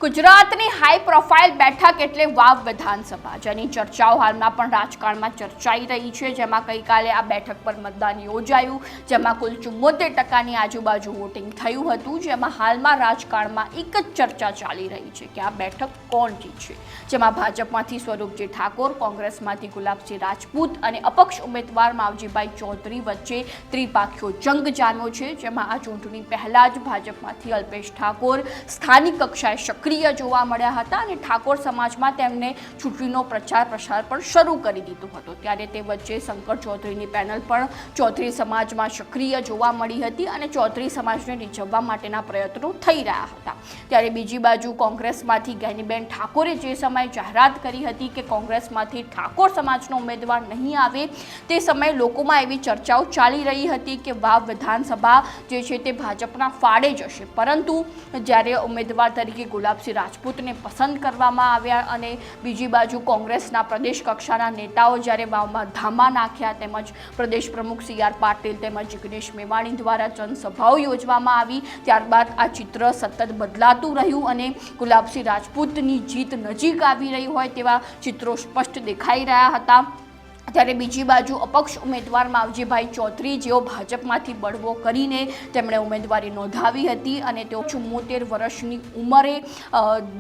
ગુજરાતની high profile બેઠક એટલે વાવ વિધાનસભા, જેની ચર્ચાઓ હાલમાં પણ રાજકારણમાં ચર્ચાઈ રહી છે। જેમાં ગઈકાલે આ બેઠક પર મતદાન યોજાયું, જેમાં કુલ 74% આજુબાજુ વોટિંગ થયું હતું। જેમાં હાલમાં રાજકારણમાં એક જ ચર્ચા ચાલી રહી છે કે આ બેઠક કોણ જીતશે। જેમાં ભાજપમાંથી સ્વરૂપજી ઠાકોર, કોંગ્રેસમાંથી ગુલાબસિંહ રાજપૂત અને અપક્ષ ઉમેદવાર માવજીભાઈ ચૌધરી વચ્ચે ત્રિપાખીયો જંગ જામ્યો છે। જેમાં આ ચૂંટણી પહેલા જ ભાજપમાંથી અલ્પેશ ઠાકોર સ્થાનિક કક્ષાએ સક્રિય જોવા મળ્યા હતા અને ઠાકોર સમાજમાં તેમને ચૂંટણીનો પ્રચાર પ્રસાર પણ શરૂ કરી દીધો હતો। ત્યારે તે વચ્ચે શંકર ચૌધરીની પેનલ પણ ચૌધરી સમાજમાં સક્રિય જોવા મળી હતી અને ચૌધરી સમાજને રીઝવવા માટેના પ્રયત્નો થઈ રહ્યા હતા। ત્યારે બીજી બાજુ કોંગ્રેસમાંથી જ્ઞાનીબેન ઠાકોરે જે સમયે જાહેરાત કરી હતી કે કોંગ્રેસમાંથી ઠાકોર સમાજનો ઉમેદવાર નહીં આવે, તે સમયે લોકોમાં એવી ચર્ચાઓ ચાલી રહી હતી કે વાવ વિધાનસભા જે છે તે ભાજપના ફાળે જશે। પરંતુ જ્યારે ઉમેદવાર તરીકે ગુલાબસિંહ રાજપૂતને પસંદ કરવામાં આવ્યા અને બીજી બાજુ કોંગ્રેસના પ્રદેશ કક્ષાના નેતાઓ જ્યારે વાવમાં ધામા નાખ્યા, તેમજ પ્રદેશ પ્રમુખ CR પાટીલ તેમજ જિગ્નેશ મેવાણી દ્વારા જનસભાઓ યોજવામાં આવી, ત્યારબાદ આ ચિત્ર સતત બદલાતું રહ્યું અને ગુલાબસિંહ રાજપૂતની જીત નજીક આવી રહી હોય તેવા ચિત્રો સ્પષ્ટ દેખાઈ રહ્યા હતા। ત્યારે બીજી બાજુ અપક્ષ ઉમેદવાર માવજીભાઈ ચૌધરી, જેઓ ભાજપમાંથી બળવો કરીને તેમણે ઉમેદવારી નોંધાવી હતી અને તેઓ 74 વર્ષની ઉંમરે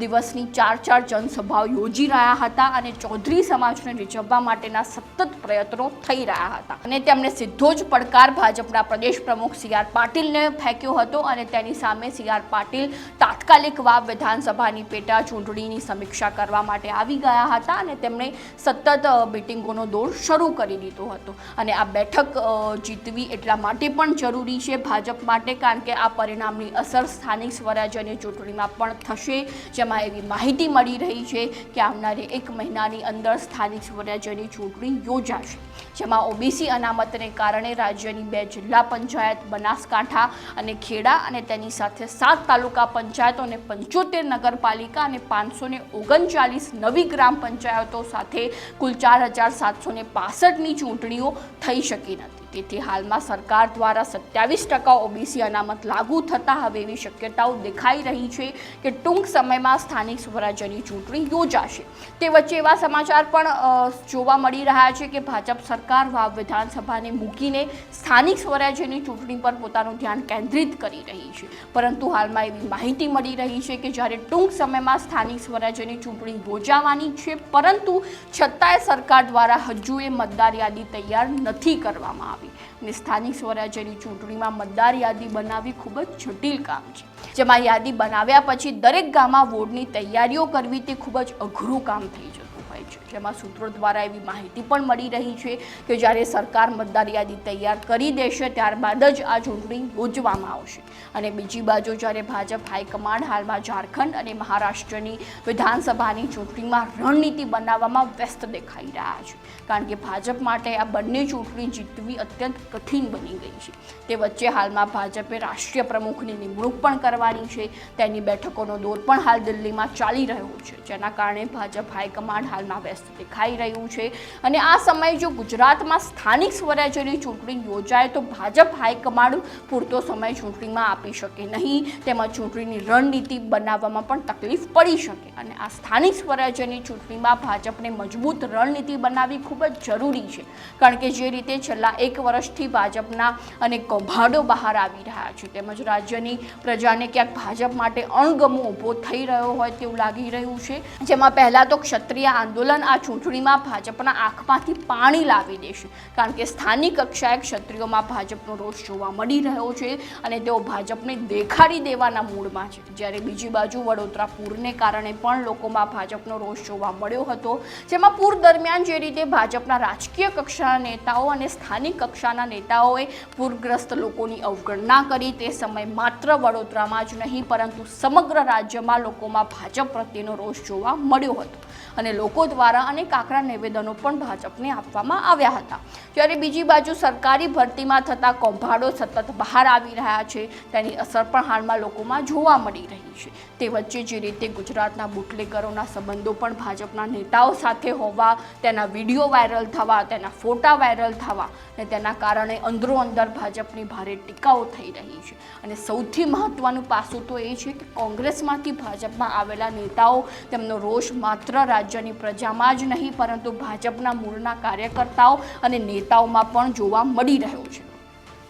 દિવસની 4 જનસભાઓ યોજી રહ્યા હતા અને ચૌધરી સમાજને રીઝવવા માટેના સતત પ્રયત્નો થઈ રહ્યા હતા અને તેમણે સીધો જ પડકાર ભાજપના પ્રદેશ પ્રમુખ CR પાટીલને ફેંક્યો હતો અને તેની સામે CR પાટીલ તાત્કાલિક વાવ વિધાનસભાની પેટા ચૂંટણીની સમીક્ષા કરવા માટે આવી ગયા હતા અને તેમણે સતત મિટિંગોનો દોર શરૂ કરી દીધો હતો અને આ બેઠક જીતવી એટલા માટે પણ જરૂરી છે ભાજપ માટે, કારણ કે આ પરિણામની અસર સ્થાનિક સ્વરાજ્યની ચૂંટણીમાં પણ થશે। જેમાં એવી માહિતી મળી રહી છે કે આવનારી 1 મહિનાની અંદર સ્થાનિક સ્વરાજ્યની ચૂંટણી યોજાશે। જેમાં OBC અનામતને કારણે રાજ્યની 2 જિલ્લા પંચાયત બનાસકાંઠા અને ખેડા અને તેની સાથે 7 તાલુકા પંચાયતો અને 75 નગરપાલિકા અને 539 નવી ગ્રામ પંચાયતો સાથે કુલ 4765ની ચૂંટણીઓ થઈ શકી નથી। તેથી હાલમાં સરકાર દ્વારા 27% OBC અનામત લાગુ થતાં હવે એવી શક્યતાઓ દેખાઈ રહી છે કે ટૂંક સમયમાં સ્થાનિક સ્વરાજ્યની ચૂંટણી યોજાશે। તે વચ્ચે એવા સમાચાર પણ જોવા મળી રહ્યા છે કે ભાજપ સરકાર વાવ વિધાનસભાને મૂકીને સ્થાનિક સ્વરાજ્યની ચૂંટણી પર પોતાનું ધ્યાન કેન્દ્રિત કરી રહી છે। પરંતુ હાલમાં એવી માહિતી મળી રહી છે કે જ્યારે ટૂંક સમયમાં સ્થાનિક સ્વરાજ્યની ચૂંટણી યોજાવાની છે, પરંતુ છતાંય સરકાર દ્વારા હજુ એ મતદાર યાદી તૈયાર નથી કરવામાં આવી અને સ્થાનિક સ્વરાજ્યની ચૂંટણીમાં મતદાર યાદી બનાવવી ખૂબ જ જટિલ કામ છે। જેમાં યાદી બનાવ્યા પછી દરેક ગામમાં વોર્ડની તૈયારીઓ કરવી તે ખૂબ જ અઘરું કામ થઈ જતું હોય છે। જેમાં સૂત્રો દ્વારા એવી માહિતી પણ મળી રહી છે કે જ્યારે સરકાર મતદાર યાદી તૈયાર કરી દેશે ત્યારબાદ જ આ ચૂંટણી યોજવામાં આવશે અને બીજી બાજુ જ્યારે ભાજપ હાઈકમાન્ડ હાલમાં ઝારખંડ અને મહારાષ્ટ્રની વિધાનસભાની ચૂંટણીમાં રણનીતિ બનાવવામાં વ્યસ્ત દેખાઈ રહ્યા છે, કારણ કે ભાજપ માટે આ બંને ચૂંટણી જીતવી અત્યંત કઠિન બની ગઈ છે। તે વચ્ચે હાલમાં ભાજપે રાષ્ટ્રીય પ્રમુખની નિમણૂક પણ કરવાની છે, તેની બેઠકોનો દોર પણ હાલ દિલ્હીમાં ચાલી રહ્યો છે, જેના કારણે ભાજપ હાઈકમાન્ડ હાલમાં વ્યસ્ત દેખાઈ રહ્યું છે અને આ સમયે જો ગુજરાતમાં સ્થાનિક સ્વરાજ્યની ચૂંટણી યોજાય તો ભાજપ હાઈકમાન્ડ પૂરતો સમય ચૂંટણીમાં આપી શકે નહીં, તેમજ ચૂંટણીની રણનીતિ બનાવવામાં પણ તકલીફ પડી શકે અને આ સ્થાનિક સ્વરાજ્યની ચૂંટણીમાં ભાજપને મજબૂત રણનીતિ બનાવવી ખૂબ જ જરૂરી છે, કારણ કે જે રીતે છેલ્લા 1 વર્ષથી ભાજપના અનેક કૌભાંડો બહાર આવી રહ્યા છે, તેમજ રાજ્યની પ્રજાને ક્યાંક ભાજપ માટે અણગમો ઊભો થઈ રહ્યો હોય તેવું લાગી રહ્યું છે। જેમાં પહેલાં તો ક્ષત્રિય આંદોલન આ ચૂંટણીમાં ભાજપના આંખમાંથી પાણી લાવી દેશે, કારણ કે સ્થાનિક કક્ષાએ ક્ષત્રિયોમાં ભાજપનો રોષ જોવા મળી રહ્યો છે અને તેઓ ભાજપને દેખાડી દેવાના મૂડમાં છે। જ્યારે બીજી બાજુ વડોદરા પૂરને કારણે પણ લોકોમાં ભાજપનો રોષ જોવા મળ્યો હતો, જેમાં પૂર દરમિયાન જે રીતે ભાજપના રાજકીય કક્ષાના નેતાઓ અને સ્થાનિક કક્ષાના નેતાઓએ પૂરગ્રસ્ત લોકોની અવગણના કરી, તે સમય માત્ર વડોદરામાં જ નહીં પરંતુ સમગ્ર રાજ્યમાં લોકોમાં ભાજપ પ્રત્યેનો રોષ જોવા મળ્યો હતો અને લોકો દ્વારા દ્વારા અનેક આકરા નિવેદનો પણ ભાજપને આપવામાં આવ્યા હતા. જ્યારે બીજી બાજુ સરકારી ભરતીમાં થતા કૌભાંડો સતત બહાર આવી રહ્યા છે, તેની અસર પણ હાલમાં લોકોમાં જોવા મળી રહી છે. તે વચ્ચે જે રીતે ગુજરાતના બુટલેગરોના સંબંધો પણ ભાજપના નેતાઓ સાથે હોવા, તેના વિડીયો વાયરલ થવા, તેના ફોટા વાયરલ થવા અને તેના કારણે અંદરો અંદર ભાજપની ભારે ટીકાઓ થઈ રહી છે. અને સૌથી મહત્વનું પાસું તો એ છે કે કોંગ્રેસમાંથી ભાજપમાં આવેલા નેતાઓ તેમનો રોષ માત્ર રાજ્યની પ્રજામાં જ નહીં પરંતુ ભાજપના મૂળના કાર્યકર્તાઓ અને નેતાઓમાં પણ જોવા મળી રહ્યો છે.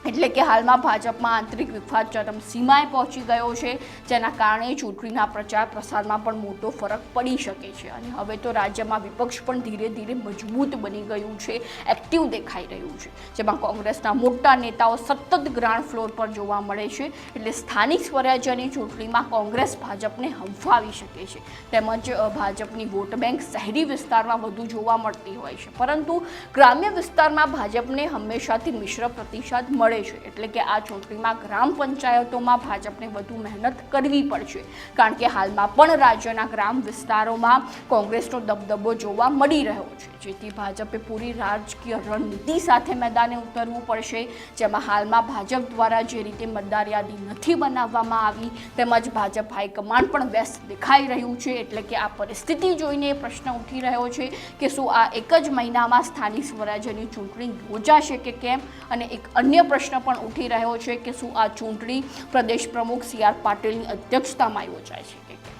એટલે કે હાલમાં ભાજપમાં આંતરિક વિવાદ ચરમસીમાએ પહોંચી ગયો છે, જેના કારણે ચૂંટણીના પ્રચાર પ્રસારમાં પણ મોટો ફરક પડી શકે છે. અને હવે તો રાજ્યમાં વિપક્ષ પણ ધીરે ધીરે મજબૂત બની ગયું છે, એક્ટિવ દેખાઈ રહ્યું છે, જેમાં કોંગ્રેસના મોટા નેતાઓ સતત ગ્રાઉન્ડ ફ્લોર પર જોવા મળે છે. એટલે સ્થાનિક સ્વરાજ્યની ચૂંટણીમાં કોંગ્રેસ ભાજપને હંફાવી શકે છે. તેમજ ભાજપની વોટ બેંક શહેરી વિસ્તારમાં વધુ જોવા મળતી હોય છે, પરંતુ ગ્રામ્ય વિસ્તારમાં ભાજપને હંમેશાથી મિશ્ર પ્રતિસાદ મળે છે. એટલે કે આ ચૂંટણીમાં ગ્રામ પંચાયતોમાં ભાજપને વધુ મહેનત કરવી પડશે, કારણ કે હાલમાં પણ રાજ્યના ગ્રામ વિસ્તારોમાં કોંગ્રેસનો દબદબો જોવા મળી રહ્યો છે. જેથી ભાજપે પૂરી રાજકીય રણનીતિ સાથે મેદાને ઉતરવું પડશે, જેમાં હાલમાં ભાજપ દ્વારા જે રીતે મતદાર યાદી નથી બનાવવામાં આવી, તેમજ ભાજપ હાઈકમાન્ડ પણ વ્યસ્ત દેખાઈ રહ્યું છે. એટલે કે આ પરિસ્થિતિ જોઈને પ્રશ્ન ઉઠી રહ્યો છે કે શું આ એક જ મહિનામાં સ્થાનિક સ્વરાજ્યની ચૂંટણી યોજાશે કે કેમ? અને એક અન્ય પ્રશ્ન પણ ઉઠી રહ્યો છે કે શું આ ચૂંટણી પ્રદેશ પ્રમુખ CR પાટીલની અધ્યક્ષતામાં યોજાય છે કે કેમ?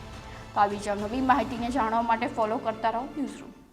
તો આવી જ નવી માહિતીને જાણવા માટે ફોલો કરતા રહો ન્યૂઝરૂમ.